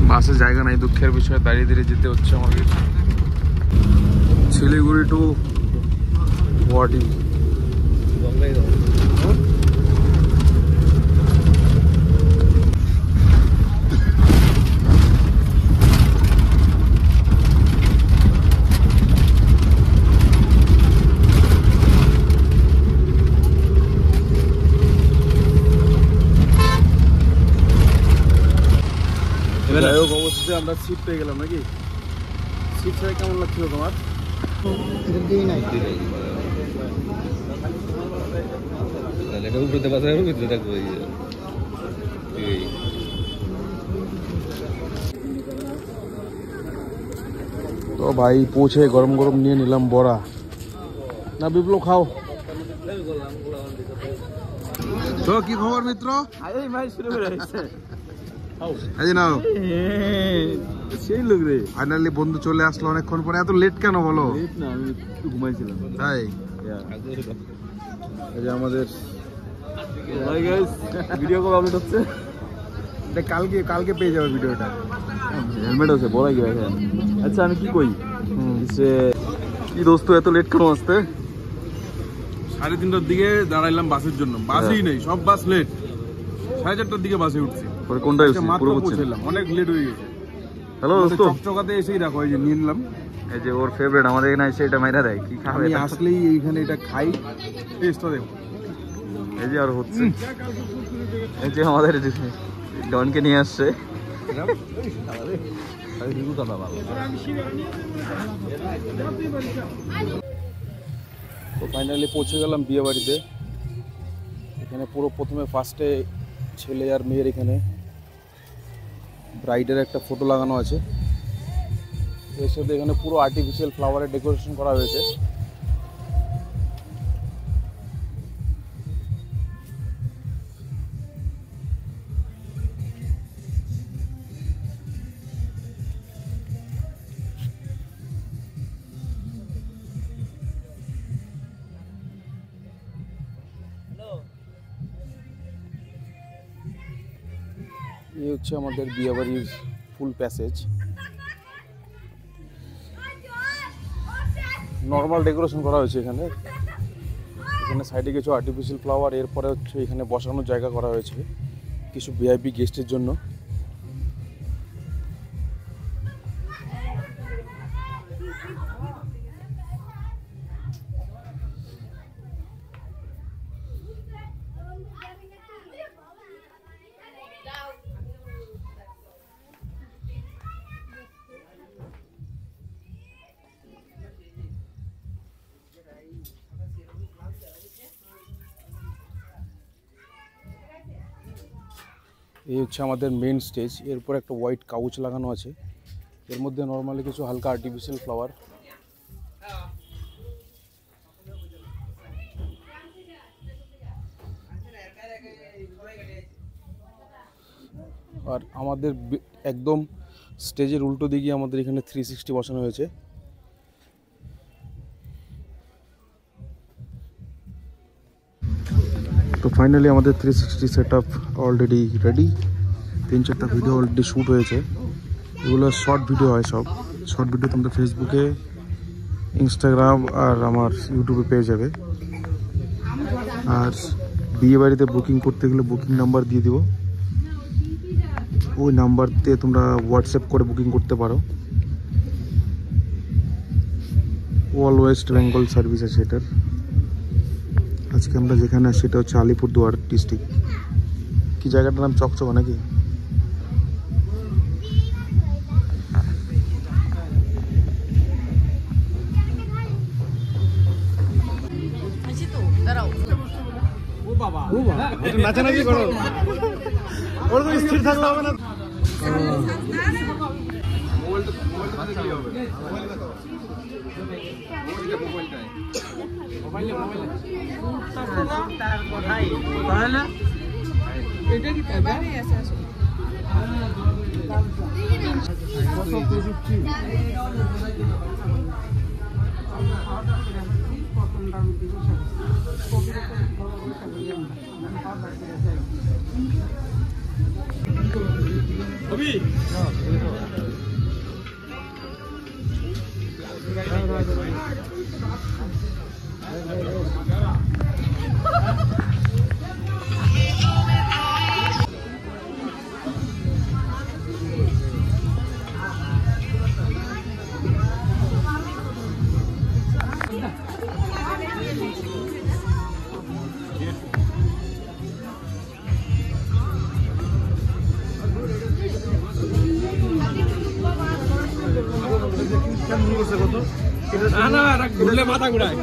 বাসে জায়গা নাই, দুঃখের বিষয়ে দাঁড়িয়ে দাঁড়িয়ে যেতে হচ্ছে আমাদের শিলিগুড়ি টু গুয়াহাটি। যাই হোক, অবশেষে আমরা সিট পেয়ে গেলাম নাকি? সিট ছাড়া কেমন লাগছিল তোমার? তো ভাই পৌঁছে গরম গরম নিয়ে নিলাম বড়া। না বিপ্লব খাও। তো কি খবর মিত্র? ফাইনালি বন্ধু চলে আসলো অনেকক্ষণ পরে। এত লেট কেন বলো? ঘুমাইছিলাম তাই। এই যে আমাদের ভিডিও কল আপলোড হচ্ছে, কালকে পেয়ে যাবে ভিডিওটা। হেলমেট আছে বলা কি? আচ্ছা আমি কি কই যে কি দোস্ত এত লেট কেন আসতে? 3:30টার দিকে দাঁড়াইলাম বাসের জন্য, বাসই নেই, সব বাস লেট। 4:30টার দিকে বাসে উঠছি। কোনটায় মাত্র পৌঁছলাম, অনেক লেট হয়ে গেছে। হ্যালো দোস্ত, চকচকাতে এসেই দেখো এই যে নিয়ে নিলাম। এই যে ওর ফেভারিট, আমাদের এখানে এসে এটা মাইরা দেয়। কি খাবে? আমি আসলেই এইখানে এটা খাই, টেস্টটা দেখো। এই যে আর হচ্ছে, এই যে আমাদের ডনকে নিয়ে আসছে। তো ফাইনালি পৌঁছে গেলাম বিয়ে বাড়িতে। এখানে পুরো প্রথমে ফার্স্টে ছেলে আর মেয়ের এখানে ব্রাইডের একটা ফটো লাগানো আছে। এর সাথে এখানে পুরো আর্টিফিশিয়াল ফ্লাওয়ারের ডেকোরেশন করা হয়েছে। এই হচ্ছে আমাদের বিয়েবাড়ির ফুল প্যাসেজ। নর্মাল ডেকোরেশন করা হয়েছে এখানে। এখানে সাইডে কিছু আর্টিফিশিয়াল ফ্লাওয়ার, এরপরে হচ্ছে এখানে বসানোর জায়গা করা হয়েছে কিছু ভিআইপি গেস্টের জন্য। এই হচ্ছে আমাদের মেন স্টেজ। এরপর একটা হোয়াইট কাউচ লাগানো আছে, এর মধ্যে নর্মালি কিছু হালকা আর্টিফিশিয়াল ফ্লাওয়ার। আর আমাদের একদম স্টেজের উল্টো দিকে আমাদের এখানে 360 বসানো হয়েছে। তো ফাইনালি আমাদের 360 সেট আপ অলরেডি রেডি। 3-4টা ভিডিও অলরেডি শ্যুট হয়েছে। এগুলো শর্ট ভিডিও হয়, সব শর্ট ভিডিও তোমরা ফেসবুকে, ইনস্টাগ্রাম আর আমার ইউটিউবে পেয়ে যাবে। আর বিয়ে বাড়িতে বুকিং করতে গেলে বুকিং নাম্বার দিয়ে দিব, ওই নাম্বারতে তোমরা হোয়াটসঅ্যাপ করে বুকিং করতে পারো। অল ওয়েস্ট বেঙ্গল সার্ভিস আছে এটার। আজকে আমরা যেখানে আসছি সেটা হচ্ছে আলিপুরদুয়ার ডিস্ট্রিক্ট। কি জায়গাটার নাম? চকচকা নাকি? নাচানাচি করো, ওর তো স্থির থাকলে হবে না। মাথা ঘুরায়